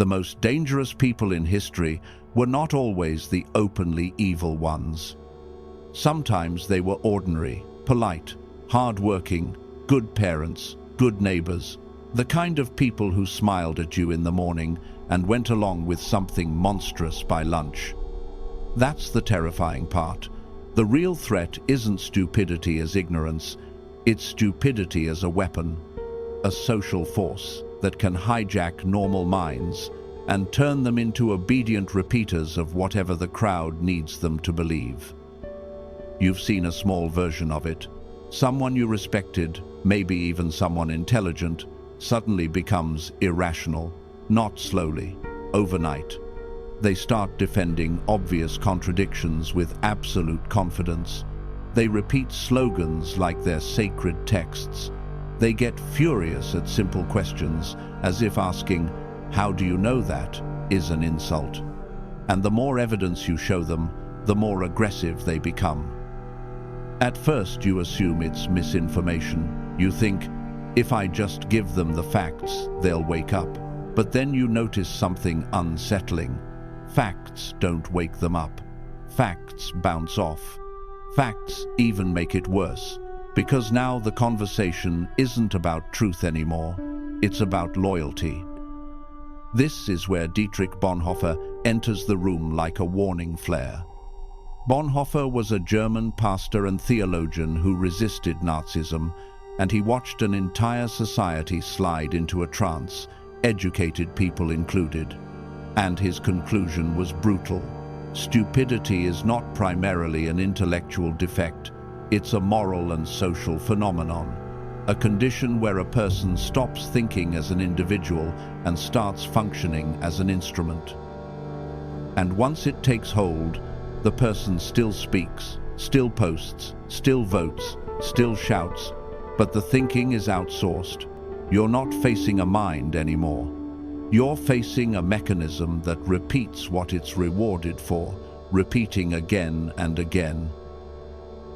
The most dangerous people in history were not always the openly evil ones. Sometimes they were ordinary, polite, hard-working, good parents, good neighbors, the kind of people who smiled at you in the morning and went along with something monstrous by lunch. That's the terrifying part. The real threat isn't stupidity as ignorance, it's stupidity as a weapon, a social force that can hijack normal minds and turn them into obedient repeaters of whatever the crowd needs them to believe. You've seen a small version of it. Someone you respected, maybe even someone intelligent, suddenly becomes irrational, not slowly, overnight. They start defending obvious contradictions with absolute confidence. They repeat slogans like they're sacred texts. They get furious at simple questions, as if asking, "How do you know that?" is an insult. And the more evidence you show them, the more aggressive they become. At first you assume it's misinformation. You think, if I just give them the facts, they'll wake up. But then you notice something unsettling. Facts don't wake them up. Facts bounce off. Facts even make it worse, because now the conversation isn't about truth anymore, it's about loyalty. This is where Dietrich Bonhoeffer enters the room like a warning flare. Bonhoeffer was a German pastor and theologian who resisted Nazism, and he watched an entire society slide into a trance, educated people included. And his conclusion was brutal. Stupidity is not primarily an intellectual defect, it's a moral and social phenomenon, a condition where a person stops thinking as an individual and starts functioning as an instrument. And once it takes hold, the person still speaks, still posts, still votes, still shouts, but the thinking is outsourced. You're not facing a mind anymore. You're facing a mechanism that repeats what it's rewarded for, repeating again and again.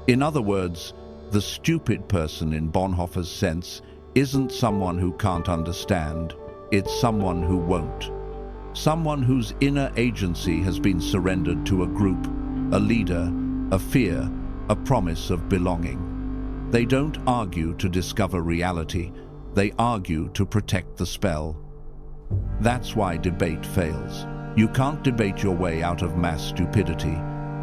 In other words, the stupid person in Bonhoeffer's sense isn't someone who can't understand, it's someone who won't. Someone whose inner agency has been surrendered to a group, a leader, a fear, a promise of belonging. They don't argue to discover reality, they argue to protect the spell. That's why debate fails. You can't debate your way out of mass stupidity,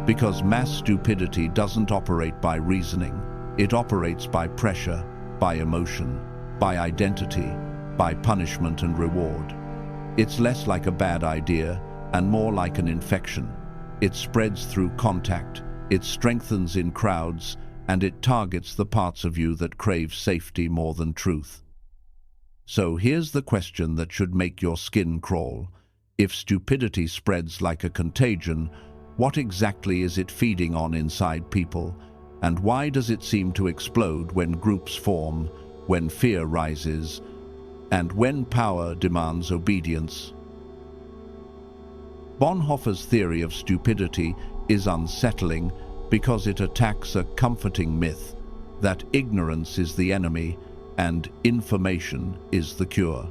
because mass stupidity doesn't operate by reasoning. It operates by pressure, by emotion, by identity, by punishment and reward. It's less like a bad idea and more like an infection. It spreads through contact, it strengthens in crowds, and it targets the parts of you that crave safety more than truth. So here's the question that should make your skin crawl. If stupidity spreads like a contagion, what exactly is it feeding on inside people? And why does it seem to explode when groups form, when fear rises, and when power demands obedience? Bonhoeffer's theory of stupidity is unsettling because it attacks a comforting myth that ignorance is the enemy and information is the cure.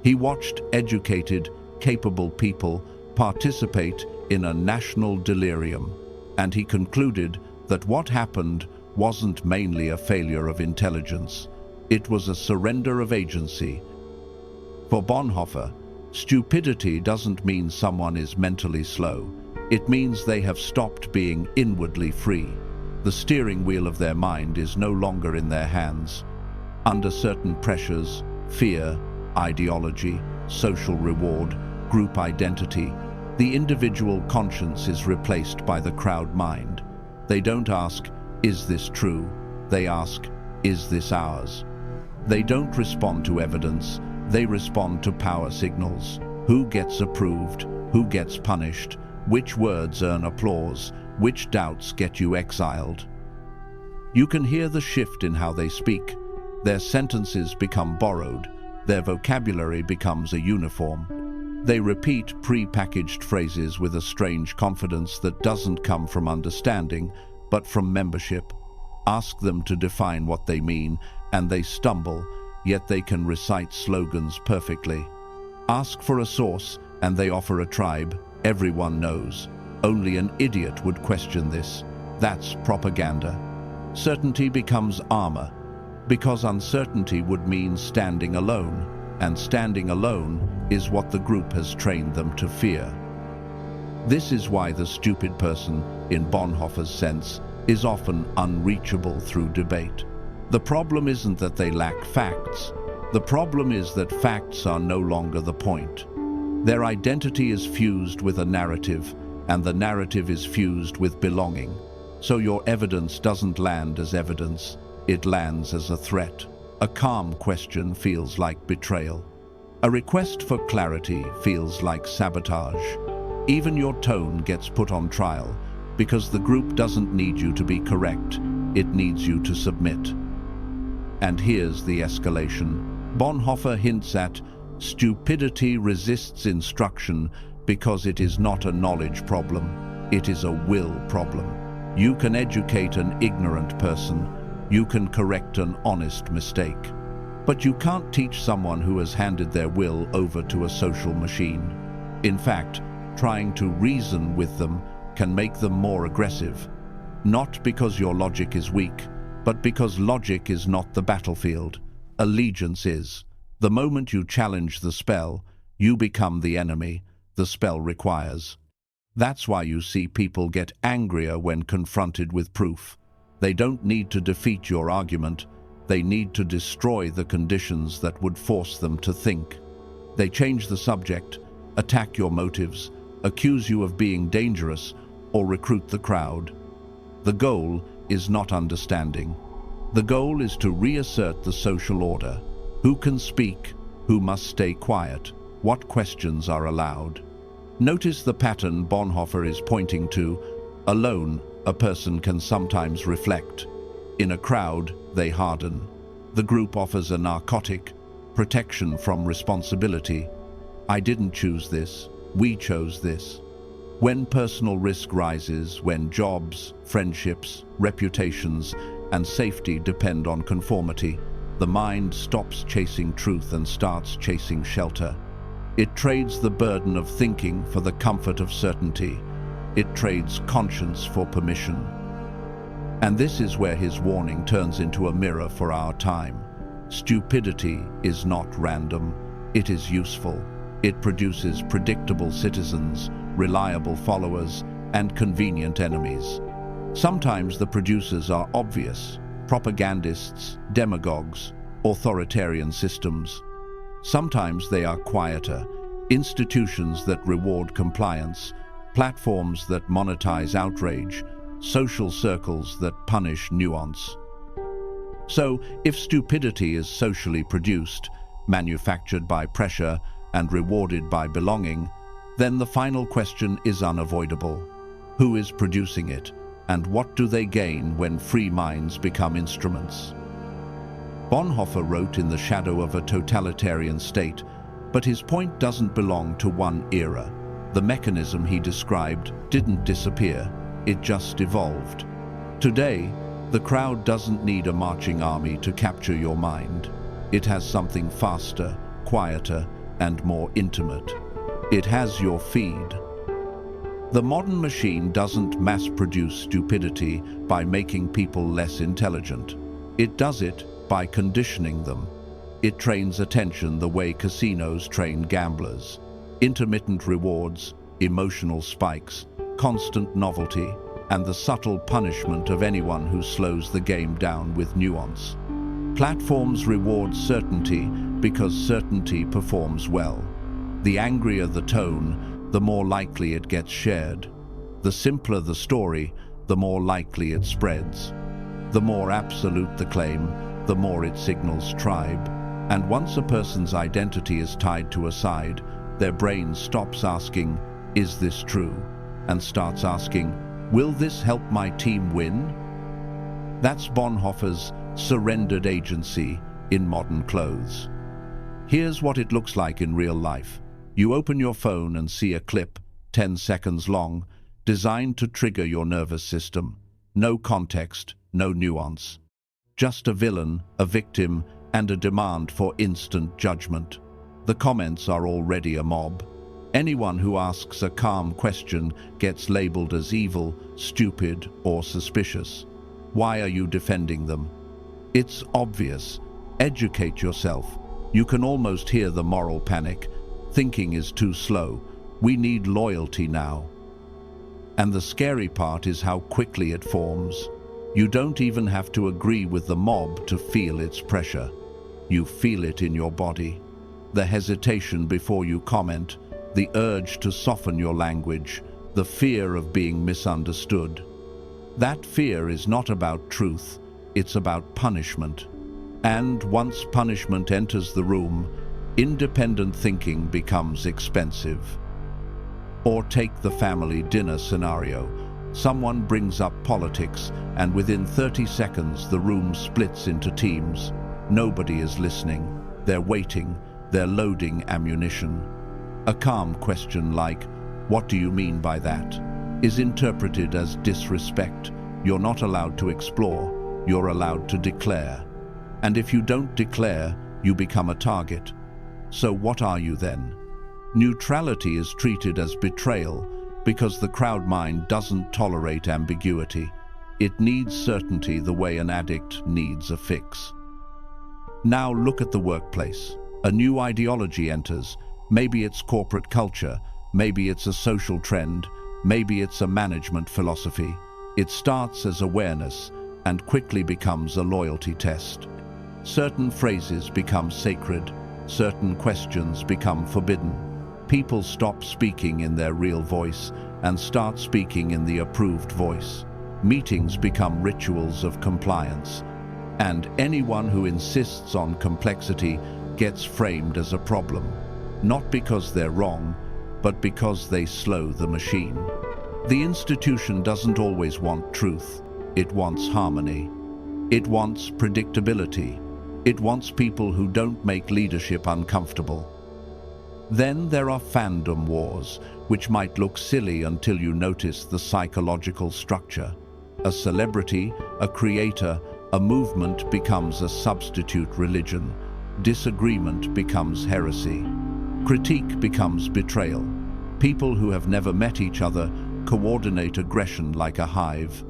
He watched educated, capable people participate in a national delirium, and he concluded that what happened wasn't mainly a failure of intelligence, it was a surrender of agency. For Bonhoeffer, stupidity doesn't mean someone is mentally slow. It means they have stopped being inwardly free. The steering wheel of their mind is no longer in their hands. Under certain pressures, fear, ideology, social reward, group identity, the individual conscience is replaced by the crowd mind. They don't ask, "Is this true?" They ask, "Is this ours?" They don't respond to evidence, they respond to power signals. Who gets approved? Who gets punished? Which words earn applause? Which doubts get you exiled? You can hear the shift in how they speak. Their sentences become borrowed. Their vocabulary becomes a uniform. They repeat pre-packaged phrases with a strange confidence that doesn't come from understanding, but from membership. Ask them to define what they mean, and they stumble, yet they can recite slogans perfectly. Ask for a source, and they offer a tribe, everyone knows. Only an idiot would question this. That's propaganda. Certainty becomes armor, because uncertainty would mean standing alone, and standing alone is what the group has trained them to fear. This is why the stupid person, in Bonhoeffer's sense, is often unreachable through debate. The problem isn't that they lack facts. The problem is that facts are no longer the point. Their identity is fused with a narrative, and the narrative is fused with belonging. So your evidence doesn't land as evidence, it lands as a threat. A calm question feels like betrayal. A request for clarity feels like sabotage. Even your tone gets put on trial, because the group doesn't need you to be correct, it needs you to submit. And here's the escalation. Bonhoeffer hints at stupidity resists instruction because it is not a knowledge problem, it is a will problem. You can educate an ignorant person, you can correct an honest mistake, but you can't teach someone who has handed their will over to a social machine. In fact, trying to reason with them can make them more aggressive, not because your logic is weak, but because logic is not the battlefield. Allegiance is. The moment you challenge the spell, you become the enemy the spell requires. That's why you see people get angrier when confronted with proof. They don't need to defeat your argument, they need to destroy the conditions that would force them to think. They change the subject, attack your motives, accuse you of being dangerous, or recruit the crowd. The goal is not understanding. The goal is to reassert the social order. Who can speak? Who must stay quiet? What questions are allowed? Notice the pattern Bonhoeffer is pointing to. Alone, a person can sometimes reflect. In a crowd, they harden. The group offers a narcotic, protection from responsibility. I didn't choose this, we chose this. When personal risk rises, when jobs, friendships, reputations, and safety depend on conformity, the mind stops chasing truth and starts chasing shelter. It trades the burden of thinking for the comfort of certainty. It trades conscience for permission. And this is where his warning turns into a mirror for our time. Stupidity is not random, it is useful. It produces predictable citizens, reliable followers, and convenient enemies. Sometimes the producers are obvious: propagandists, demagogues, authoritarian systems. Sometimes they are quieter: institutions that reward compliance, platforms that monetize outrage, social circles that punish nuance. So, if stupidity is socially produced, manufactured by pressure, and rewarded by belonging, then the final question is unavoidable. Who is producing it, and what do they gain when free minds become instruments? Bonhoeffer wrote in the shadow of a totalitarian state, but his point doesn't belong to one era. The mechanism he described didn't disappear, it just evolved. Today, the crowd doesn't need a marching army to capture your mind. It has something faster, quieter, and more intimate. It has your feed. The modern machine doesn't mass-produce stupidity by making people less intelligent. It does it by conditioning them. It trains attention the way casinos train gamblers. Intermittent rewards, emotional spikes, constant novelty, and the subtle punishment of anyone who slows the game down with nuance. Platforms reward certainty because certainty performs well. The angrier the tone, the more likely it gets shared. The simpler the story, the more likely it spreads. The more absolute the claim, the more it signals tribe. And once a person's identity is tied to a side, their brain stops asking, "Is this true?" and starts asking, "Will this help my team win?" That's Bonhoeffer's surrendered agency in modern clothes. Here's what it looks like in real life. You open your phone and see a clip, 10 seconds long, designed to trigger your nervous system. No context, no nuance. Just a villain, a victim, and a demand for instant judgment. The comments are already a mob. Anyone who asks a calm question gets labeled as evil, stupid, or suspicious. Why are you defending them? It's obvious. Educate yourself. You can almost hear the moral panic. Thinking is too slow. We need loyalty now. And the scary part is how quickly it forms. You don't even have to agree with the mob to feel its pressure. You feel it in your body. The hesitation before you comment, the urge to soften your language, the fear of being misunderstood. That fear is not about truth, it's about punishment. And once punishment enters the room, independent thinking becomes expensive. Or take the family dinner scenario. Someone brings up politics, and within 30 seconds the room splits into teams. Nobody is listening. They're waiting. They're loading ammunition. A calm question like, "What do you mean by that?" is interpreted as disrespect. You're not allowed to explore. You're allowed to declare. And if you don't declare, you become a target. So what are you then? Neutrality is treated as betrayal because the crowd mind doesn't tolerate ambiguity. It needs certainty the way an addict needs a fix. Now look at the workplace. A new ideology enters. Maybe it's corporate culture, maybe it's a social trend, maybe it's a management philosophy. It starts as awareness and quickly becomes a loyalty test. Certain phrases become sacred, certain questions become forbidden. People stop speaking in their real voice and start speaking in the approved voice. Meetings become rituals of compliance, and anyone who insists on complexity gets framed as a problem. Not because they're wrong, but because they slow the machine. The institution doesn't always want truth. It wants harmony. It wants predictability. It wants people who don't make leadership uncomfortable. Then there are fandom wars, which might look silly until you notice the psychological structure. A celebrity, a creator, a movement becomes a substitute religion. Disagreement becomes heresy. Critique becomes betrayal. People who have never met each other coordinate aggression like a hive.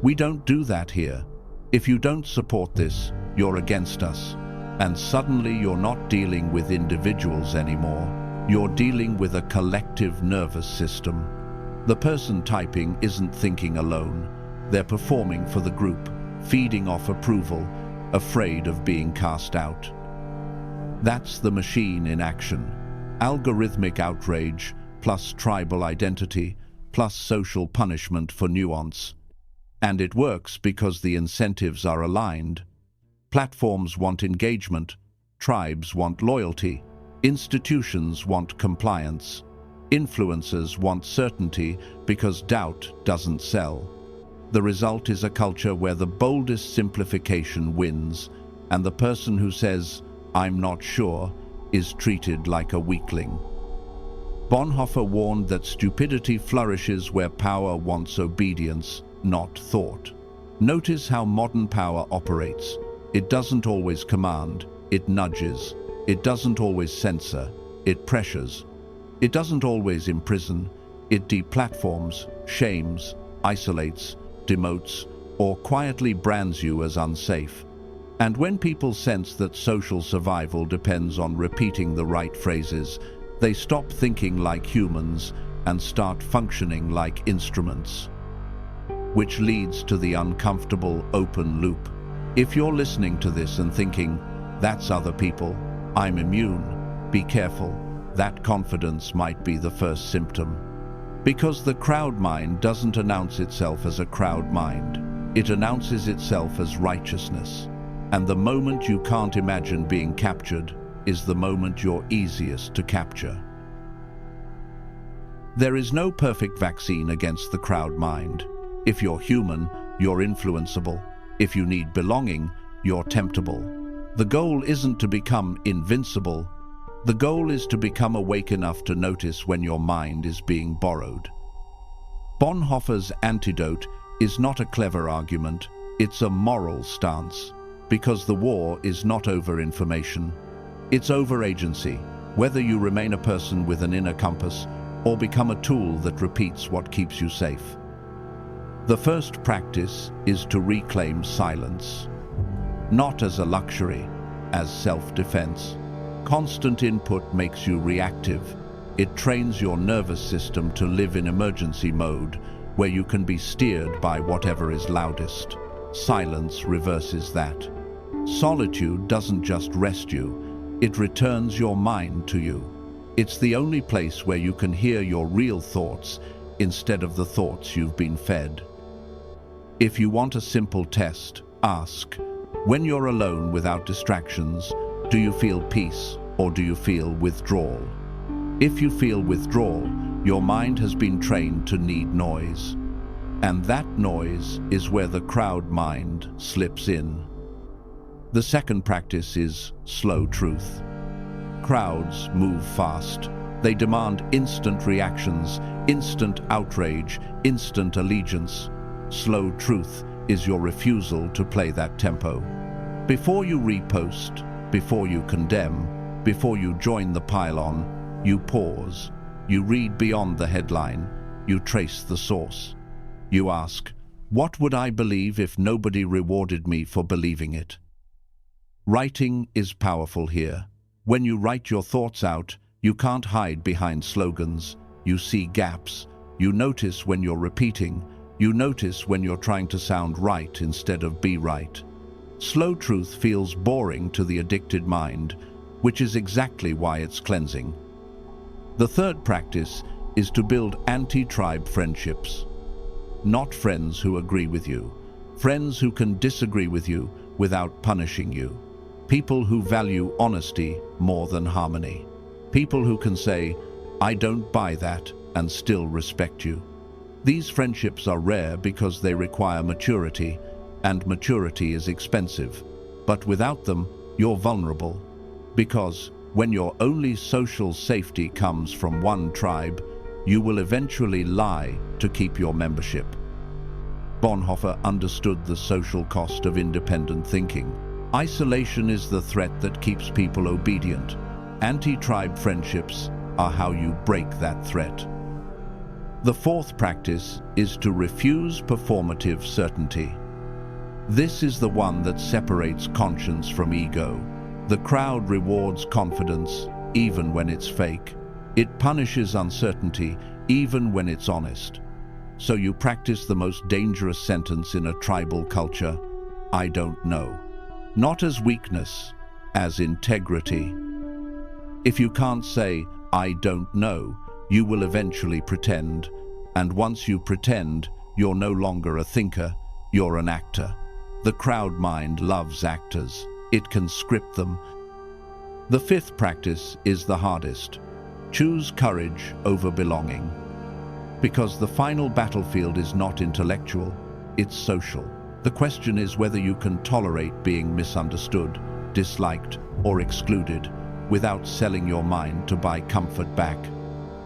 We don't do that here. If you don't support this, you're against us. And suddenly you're not dealing with individuals anymore. You're dealing with a collective nervous system. The person typing isn't thinking alone. They're performing for the group, feeding off approval, afraid of being cast out. That's the machine in action. Algorithmic outrage, plus tribal identity, plus social punishment for nuance. And it works because the incentives are aligned. Platforms want engagement, tribes want loyalty, institutions want compliance, influencers want certainty because doubt doesn't sell. The result is a culture where the boldest simplification wins, and the person who says, "I'm not sure," is treated like a weakling. Bonhoeffer warned that stupidity flourishes where power wants obedience, not thought. Notice how modern power operates. It doesn't always command, it nudges. It doesn't always censor, it pressures. It doesn't always imprison, it deplatforms, shames, isolates, demotes, or quietly brands you as unsafe. And when people sense that social survival depends on repeating the right phrases, they stop thinking like humans and start functioning like instruments. Which leads to the uncomfortable open loop. If you're listening to this and thinking, "That's other people, I'm immune," be careful. That confidence might be the first symptom. Because the crowd mind doesn't announce itself as a crowd mind. It announces itself as righteousness. And the moment you can't imagine being captured is the moment you're easiest to capture. There is no perfect vaccine against the crowd mind. If you're human, you're influenceable. If you need belonging, you're temptable. The goal isn't to become invincible. The goal is to become awake enough to notice when your mind is being borrowed. Bonhoeffer's antidote is not a clever argument, it's a moral stance. Because the war is not over information, it's over agency. whether you remain a person with an inner compass or become a tool that repeats what keeps you safe. The first practice is to reclaim silence, not as a luxury, as self-defense. Constant input makes you reactive. It trains your nervous system to live in emergency mode, where you can be steered by whatever is loudest. Silence reverses that. Solitude doesn't just rest you, it returns your mind to you. It's the only place where you can hear your real thoughts instead of the thoughts you've been fed. If you want a simple test, ask, when you're alone without distractions, do you feel peace or do you feel withdrawal? If you feel withdrawal, your mind has been trained to need noise. And that noise is where the crowd mind slips in. The second practice is slow truth. Crowds move fast. They demand instant reactions, instant outrage, instant allegiance. Slow truth is your refusal to play that tempo. Before you repost, before you condemn, before you join the pile-on, you pause. You read beyond the headline. You trace the source. You ask, what would I believe if nobody rewarded me for believing it? Writing is powerful here. When you write your thoughts out, you can't hide behind slogans. You see gaps. You notice when you're repeating. You notice when you're trying to sound right instead of be right. Slow truth feels boring to the addicted mind, which is exactly why it's cleansing. The third practice is to build anti-tribe friendships. Not friends who agree with you. Friends who can disagree with you without punishing you. People who value honesty more than harmony. People who can say, I don't buy that, and still respect you. These friendships are rare because they require maturity, and maturity is expensive. But without them, you're vulnerable. Because when your only social safety comes from one tribe, you will eventually lie to keep your membership. Bonhoeffer understood the social cost of independent thinking. Isolation is the threat that keeps people obedient. Anti-tribe friendships are how you break that threat. The fourth practice is to refuse performative certainty. This is the one that separates conscience from ego. The crowd rewards confidence, even when it's fake. It punishes uncertainty, even when it's honest. So you practice the most dangerous sentence in a tribal culture, I don't know. Not as weakness, as integrity. If you can't say, I don't know, you will eventually pretend. And once you pretend, you're no longer a thinker, you're an actor. The crowd mind loves actors. It can script them. The fifth practice is the hardest. Choose courage over belonging. Because the final battlefield is not intellectual, it's social. The question is whether you can tolerate being misunderstood, disliked, or excluded without selling your mind to buy comfort back.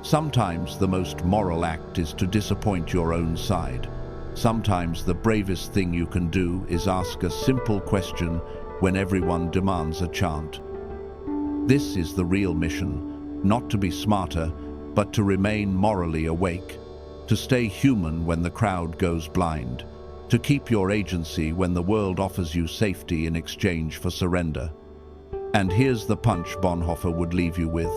Sometimes the most moral act is to disappoint your own side. Sometimes the bravest thing you can do is ask a simple question when everyone demands a chant. This is the real mission, not to be smarter, but to remain morally awake, to stay human when the crowd goes blind, to keep your agency when the world offers you safety in exchange for surrender. And here's the punch Bonhoeffer would leave you with.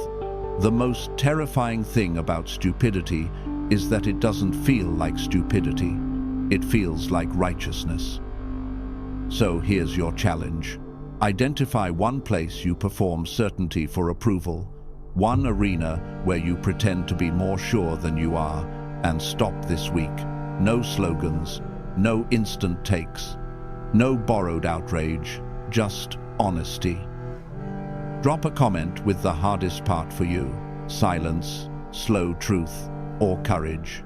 The most terrifying thing about stupidity is that it doesn't feel like stupidity. It feels like righteousness. So here's your challenge. Identify one place you perform certainty for approval, one arena where you pretend to be more sure than you are, and stop this week. No slogans, no instant takes, no borrowed outrage, just honesty. Drop a comment with the hardest part for you, silence, slow truth, or courage.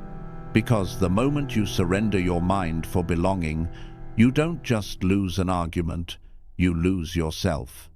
Because the moment you surrender your mind for belonging, you don't just lose an argument, you lose yourself.